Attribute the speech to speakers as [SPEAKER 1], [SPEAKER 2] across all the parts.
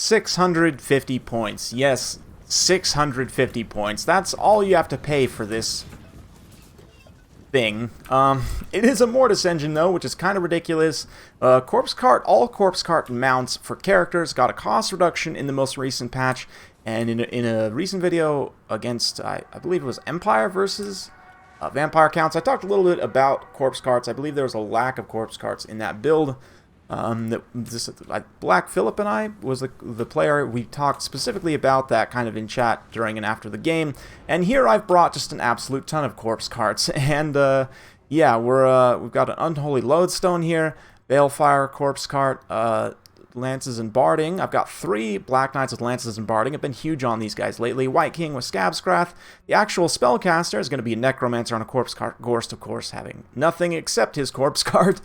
[SPEAKER 1] 650 points. Yes, 650 points. That's all you have to pay for this thing. It is a Mortis engine though, which is kind of ridiculous. Corpse Cart, all Corpse Cart mounts for characters got a cost reduction in the most recent patch, and in a recent video against, I believe it was Empire versus Vampire Counts, I talked a little bit about Corpse Carts. I believe there was a lack of Corpse Carts in that build. Black Phillip and I was the player. We talked specifically about that kind of in chat during and after the game. And here I've brought just an absolute ton of Corpse Carts. And yeah, we've got an Unholy Lodestone here, Balefire Corpse Cart, Lances and Barding. I've got 3 Black Knights with Lances and Barding. I've been huge on these guys lately. White King with Scabscrath. The actual Spellcaster is going to be a Necromancer on a Corpse Cart. Ghorst, of course, having nothing except his Corpse Cart.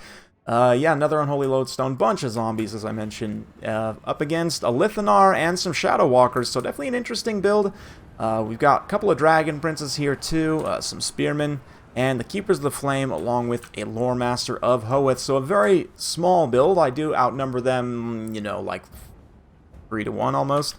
[SPEAKER 1] Yeah, another Unholy Lodestone, bunch of zombies, as I mentioned, up against a Lithanar and some Shadow Walkers, so definitely an interesting build. We've got a couple of Dragon Princes here, too, some Spearmen, and the Keepers of the Flame, along with a Lore Master of Hoeth, so a very small build. I do outnumber them, you know, like 3 to 1 almost.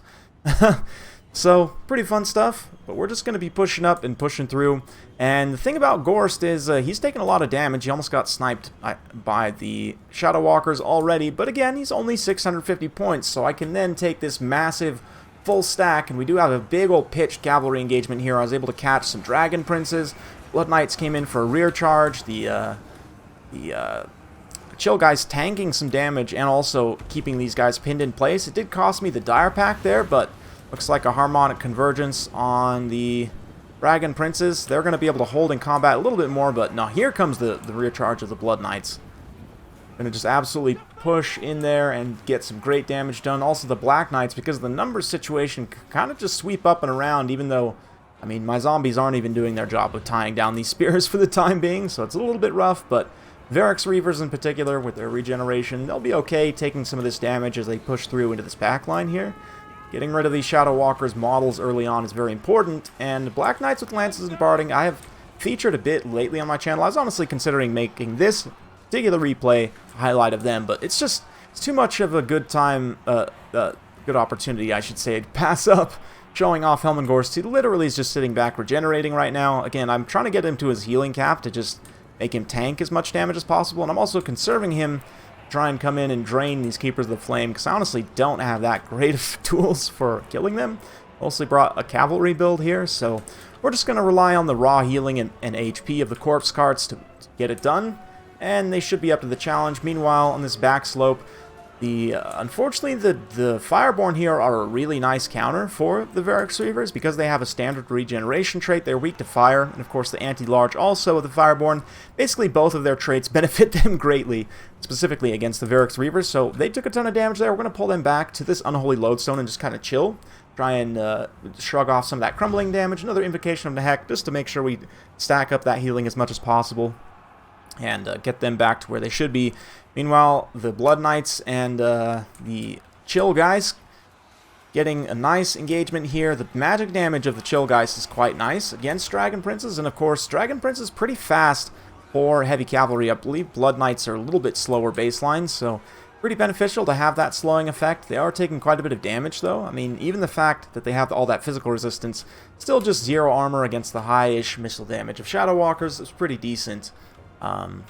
[SPEAKER 1] So, pretty fun stuff, but we're just going to be pushing up and pushing through. And the thing about Ghorst is he's taken a lot of damage. He almost got sniped by the Shadow Walkers already, but again, he's only 650 points, so I can then take this massive full stack, and we do have a big old pitched cavalry engagement here. I was able to catch some Dragon Princes. Blood Knights came in for a rear charge. The Chill guys tanking some damage and also keeping these guys pinned in place. It did cost me the Dire Pack there, but looks like a harmonic convergence on the Dragon Princes. They're going to be able to hold in combat a little bit more, but no, here comes the rear charge of the Blood Knights. Going to just absolutely push in there and get some great damage done. Also the Black Knights, because of the numbers situation, kind of just sweep up and around, even though, I mean, my zombies aren't even doing their job with tying down these spears for the time being, so it's a little bit rough, but Varix Reavers in particular, with their regeneration, they'll be okay taking some of this damage as they push through into this backline here. Getting rid of these Shadow Walkers models early on is very important, and Black Knights with Lances and Barding, I have featured a bit lately on my channel. I was honestly considering making this particular replay a highlight of them, but it's too much of a good time, good opportunity, I should say, to pass up showing off Helman Ghorst. He literally is just sitting back regenerating right now. Again, I'm trying to get him to his healing cap to just make him tank as much damage as possible, and I'm also conserving him try and come in and drain these Keepers of the Flame, because I honestly don't have that great of tools for killing them. Mostly brought a cavalry build here, so we're just going to rely on the raw healing and HP of the Corpse Carts to get it done, and they should be up to the challenge. Meanwhile, on this back slope, unfortunately, the Fireborn here are a really nice counter for the Varix Reavers, because they have a standard regeneration trait. They're weak to fire, and of course the anti-large also of the Fireborn. Basically, both of their traits benefit them greatly, specifically against the Varix Reavers, so they took a ton of damage there. We're going to pull them back to this Unholy Lodestone and just kind of chill. Try and shrug off some of that crumbling damage. Another Invocation of the Heck, just to make sure we stack up that healing as much as possible and get them back to where they should be. Meanwhile, the Blood Knights and the Chill guys getting a nice engagement here. The magic damage of the Chill guys is quite nice against Dragon Princes, and of course, Dragon Prince is pretty fast for heavy cavalry. I believe Blood Knights are a little bit slower baseline, so pretty beneficial to have that slowing effect. They are taking quite a bit of damage, though. I mean, even the fact that they have all that physical resistance, still just 0 armor against the high-ish missile damage of Shadow Walkers is pretty decent.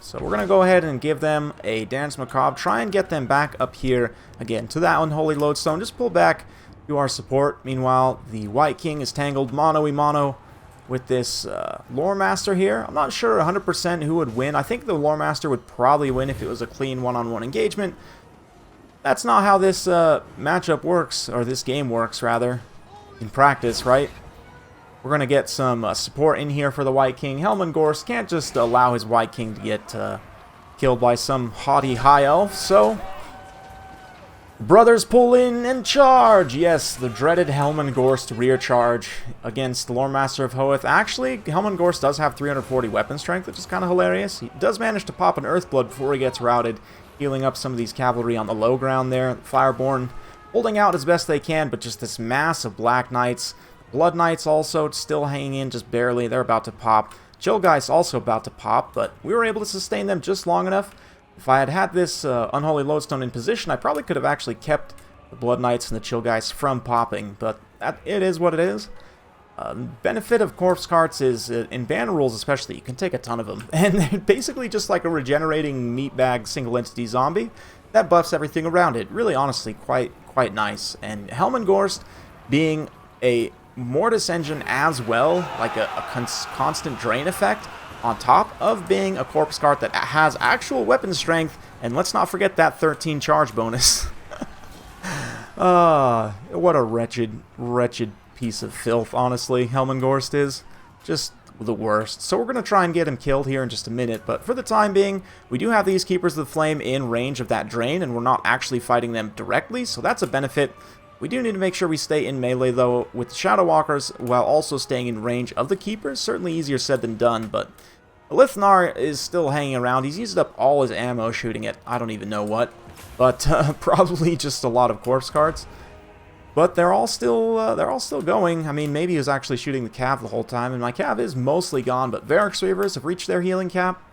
[SPEAKER 1] So we're going to go ahead and give them a Dance Macabre, try and get them back up here, again, to that Unholy Lodestone, just pull back to our support. Meanwhile, the White King is tangled mono-y-mono with this Lore Master here. I'm not sure 100% who would win. I think the Lore Master would probably win if it was a clean one-on-one engagement. That's not how this matchup works, or this game works, rather, in practice, right? We're going to get some support in here for the White King. Helman Ghorst can't just allow his White King to get killed by some haughty high elf, so brothers pull in and charge! Yes, the dreaded Helman Ghorst rear charge against the Lore Master of Hoeth. Actually, Helman Ghorst does have 340 weapon strength, which is kind of hilarious. He does manage to pop an Earthblood before he gets routed, healing up some of these cavalry on the low ground there. Fireborn holding out as best they can, but just this mass of Black Knights. Blood Knights also still hanging in just barely. They're about to pop. Chill guys also about to pop, but we were able to sustain them just long enough. If I had had this Unholy Lodestone in position, I probably could have actually kept the Blood Knights and the Chill Guys from popping, but it is what it is. Benefit of corpse carts is, in banner rules especially, you can take a ton of them. And they're basically just like a regenerating meatbag single entity zombie that buffs everything around it. Really, honestly, quite nice. And Helman Ghorst being a Mortis engine as well, like a constant drain effect, on top of being a corpse cart that has actual weapon strength, and let's not forget that 13 charge bonus. What a wretched piece of filth, honestly, Helman Ghorst is. Just the worst. So we're going to try and get him killed here in just a minute, but for the time being, we do have these Keepers of the Flame in range of that drain, and we're not actually fighting them directly, so that's a benefit. We do need to make sure we stay in melee, though, with Shadow Walkers, while also staying in range of the Keepers. Certainly easier said than done, but Lithnar is still hanging around. He's used up all his ammo shooting at I don't even know what, but probably just a lot of corpse carts. But they're all still going. I mean, maybe he was actually shooting the cav the whole time, and my cav is mostly gone, but Varix Reavers have reached their healing cap.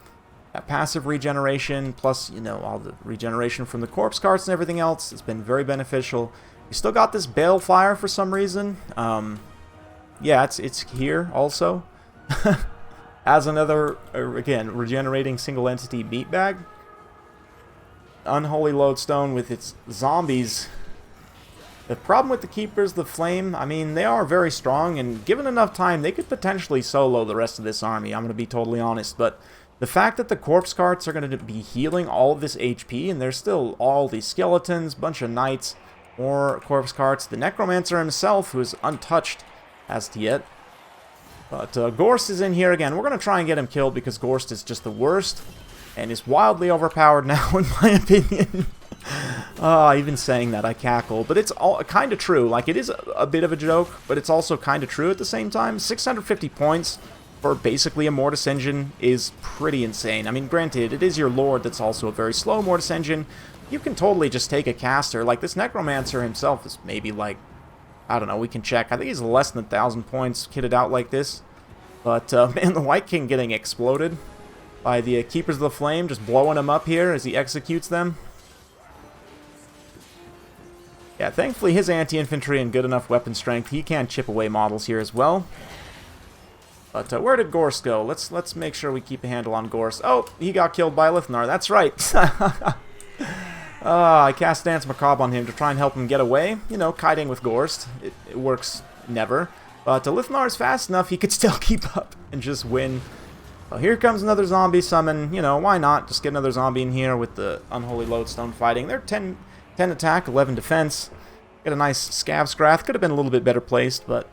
[SPEAKER 1] That passive regeneration, plus, you know, all the regeneration from the corpse carts and everything else, it's been very beneficial. We still got this Balefire for some reason. Yeah, it's here also. As another, again, regenerating single entity meatbag. Unholy Lodestone with its zombies. The problem with the Keepers of the Flame, I mean, they are very strong, and given enough time, they could potentially solo the rest of this army, I'm going to be totally honest, but the fact that the corpse carts are going to be healing all of this HP, and there's still all these skeletons, bunch of knights, more corpse carts, the Necromancer himself, who is untouched as to yet. But Ghorst is in here again. We're going to try and get him killed because Ghorst is just the worst, and is wildly overpowered now, in my opinion. Even saying that, I cackle. But it's all kind of true. Like, it is a bit of a joke, but it's also kind of true at the same time. 650 points for basically a Mortis engine is pretty insane. I mean, granted, it is your Lord that's also a very slow Mortis engine. You can totally just take a caster. Like, this Necromancer himself is maybe like, I don't know, we can check. I think he's less than 1,000 points kitted out like this. But, man, the White King getting exploded by the Keepers of the Flame, just blowing him up here as he executes them. Yeah, thankfully his anti-infantry and good enough weapon strength, he can chip away models here as well. But where did Ghorst go? Let's make sure we keep a handle on Ghorst. Oh, he got killed by Lithnar, that's right. I cast Dance Macabre on him to try and help him get away. You know, kiting with Ghorst. It works never. But Lithnar is fast enough, he could still keep up and just win. Well, here comes another zombie summon. You know, why not? Just get another zombie in here with the Unholy Lodestone fighting. They're 10 attack, 11 defense. Get a nice Scav Scrath. Could have been a little bit better placed, but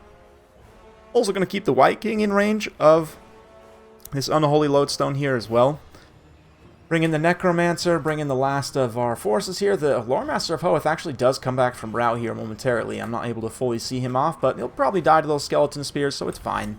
[SPEAKER 1] also going to keep the White King in range of this Unholy Lodestone here as well. Bring in the Necromancer, bring in the last of our forces here. The Loremaster of Hoeth actually does come back from route here momentarily. I'm not able to fully see him off, but he'll probably die to those skeleton spears, so it's fine.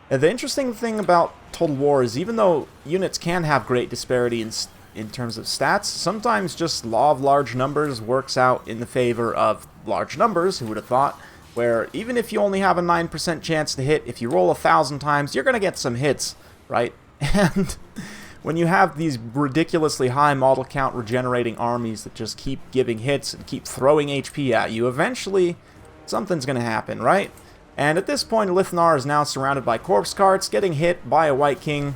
[SPEAKER 1] The interesting thing about Total War is even though units can have great disparity in terms of stats, sometimes just law of large numbers works out in the favor of large numbers, who would have thought, where even if you only have a 9% chance to hit, if you roll 1,000 times, you're going to get some hits, right? And when you have these ridiculously high model count regenerating armies that just keep giving hits and keep throwing HP at you, eventually something's going to happen, right? And at this point, Lithnar is now surrounded by corpse carts, getting hit by a White King,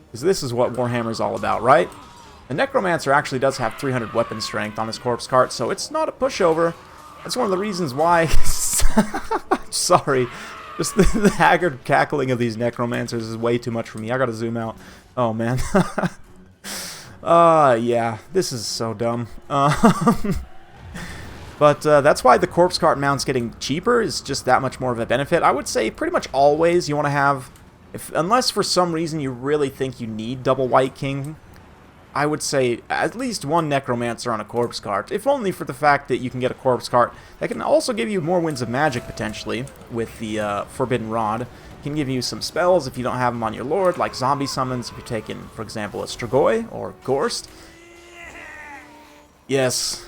[SPEAKER 1] because this is what Warhammer is all about, right? The Necromancer actually does have 300 weapon strength on his corpse cart, so it's not a pushover. That's one of the reasons why... Sorry. Just the haggard cackling of these Necromancers is way too much for me. I gotta zoom out. Oh, man. Yeah. This is so dumb. But that's why the corpse cart mount's getting cheaper, is just that much more of a benefit. I would say pretty much always you want to have... unless for some reason you really think you need double White King, I would say at least one Necromancer on a corpse cart, if only for the fact that you can get a corpse cart that can also give you more winds of magic, potentially, with the Forbidden Rod. It can give you some spells if you don't have them on your Lord, like zombie summons if you're taking, for example, a Strigoi or Ghorst. Yes.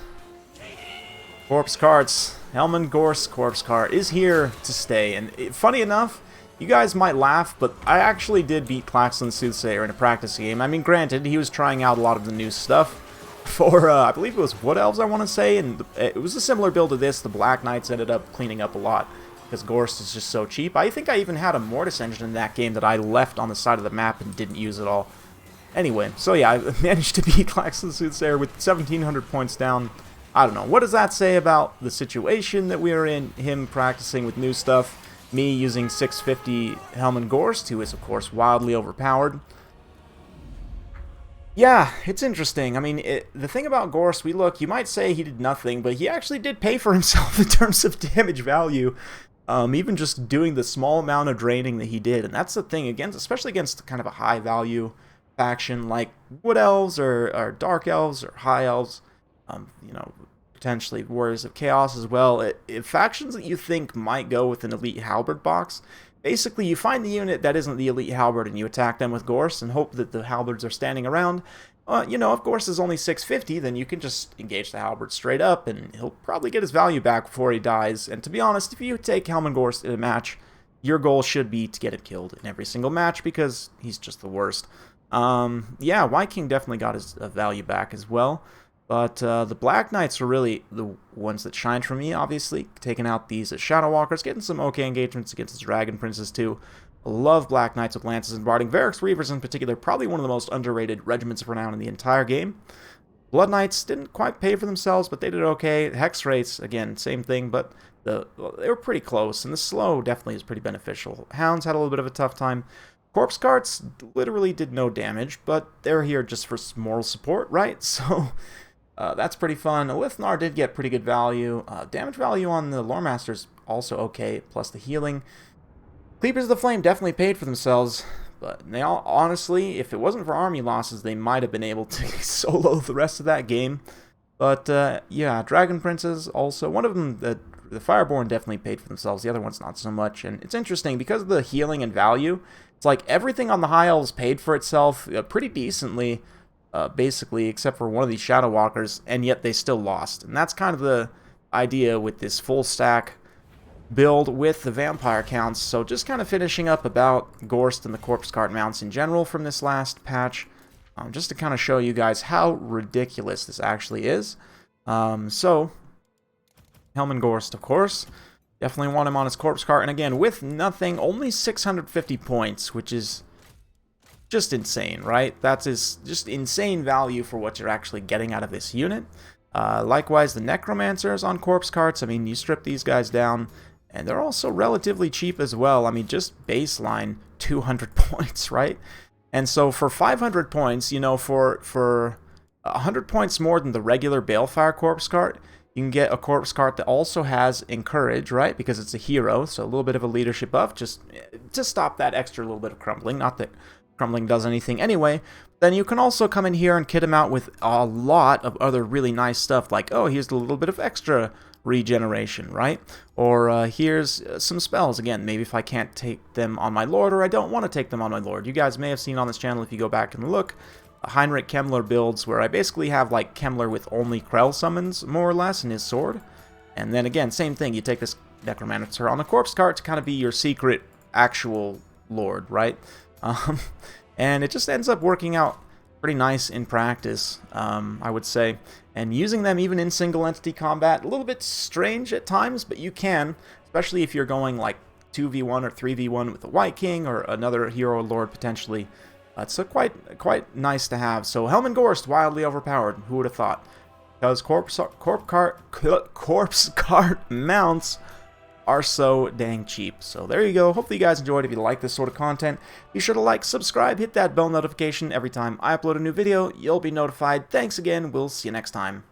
[SPEAKER 1] Corpse carts. Helman Ghorst corpse cart is here to stay, and funny enough, you guys might laugh, but I actually did beat Klaxon Soothsayer in a practice game. I mean, granted, he was trying out a lot of the new stuff, for, I believe it was Wood Elves, I want to say, and it was a similar build to this. The Black Knights ended up cleaning up a lot, because Ghorst is just so cheap. I think I even had a Mortis engine in that game that I left on the side of the map and didn't use at all. Anyway, so yeah, I managed to beat Klaxon the Soothsayer with 1,700 points down. I don't know, what does that say about the situation that we are in, him practicing with new stuff, me using 650 Helman Ghorst, who is of course wildly overpowered. Yeah, it's interesting. I mean, the thing about Ghorst, you might say he did nothing, but he actually did pay for himself in terms of damage value. Even just doing the small amount of draining that he did. And that's the thing, especially against kind of a high value faction like Wood Elves or Dark Elves or High Elves. You know, potentially Warriors of Chaos as well. Factions that you think might go with an Elite Halberd box. Basically, you find the unit that isn't the Elite Halberd and you attack them with Ghorst and hope that the Halberds are standing around. You know, if Ghorst is only 650, then you can just engage the Halberd straight up and he'll probably get his value back before he dies. And to be honest, if you take Helman Ghorst in a match, your goal should be to get him killed in every single match because he's just the worst. Yeah, White King definitely got his value back as well. But the Black Knights are really the ones that shine for me, obviously. Taking out these Shadow Walkers, getting some okay engagements against the Dragon Princes too. Love Black Knights with Lances and Barding. Varix Reavers in particular, probably one of the most underrated regiments of renown in the entire game. Blood Knights didn't quite pay for themselves, but they did okay. Hex Wraiths, again, same thing, but they were pretty close. And the slow definitely is pretty beneficial. Hounds had a little bit of a tough time. Corpse Carts literally did no damage, but they're here just for moral support, right? So that's pretty fun. Lithnar did get pretty good value. Damage value on the Lore Masters also okay, plus the healing. Cleavers of the Flame definitely paid for themselves, but they all, honestly, if it wasn't for army losses, they might have been able to solo the rest of that game. But yeah, Dragon Princes also, one of them, the Fireborn definitely paid for themselves, the other one's not so much. And it's interesting, because of the healing and value, it's like everything on the High Elves paid for itself pretty decently, basically, except for one of these Shadow Walkers, and yet they still lost. And that's kind of the idea with this full stack build with the vampire counts. So just kind of finishing up about Ghorst and the Corpse Cart mounts in general from this last patch, just to kind of show you guys how ridiculous this actually is. So Helman Ghorst, of course, definitely want him on his Corpse Cart, and again, with nothing, only 650 points, which is just insane, right? That's just insane value for what you're actually getting out of this unit. Likewise, the Necromancers on Corpse Carts, I mean, you strip these guys down, and they're also relatively cheap as well. I mean, just baseline 200 points, right? And so for 500 points, you know, for 100 points more than the regular Balefire Corpse Cart, you can get a Corpse Cart that also has Encourage, right? Because it's a hero, so a little bit of a leadership buff, just to stop that extra little bit of crumbling. Not that crumbling does anything anyway. Then you can also come in here and kit him out with a lot of other really nice stuff, like, oh, here's a little bit of extra regeneration, right? Or here's some spells. Again, maybe if I can't take them on my Lord, or I don't want to take them on my Lord. You guys may have seen on this channel, if you go back and look, Heinrich Kemmler builds where I basically have like Kemmler with only Krell summons, more or less, in his sword. And then again, same thing, you take this Necromancer on the Corpse Cart to kind of be your secret actual Lord, right? And it just ends up working out pretty nice in practice, I would say. And using them even in single entity combat, a little bit strange at times, but you can, especially if you're going like 2v1 or 3v1 with the White King or another hero lord potentially. It's quite nice to have. So Helman Ghorst, wildly overpowered. Who would have thought? Because corpse cart mounts are so dang cheap. So there you go. Hopefully you guys enjoyed. If you like this sort of content, be sure to like, subscribe, hit that bell notification. Every time I upload a new video, you'll be notified. Thanks again. We'll see you next time.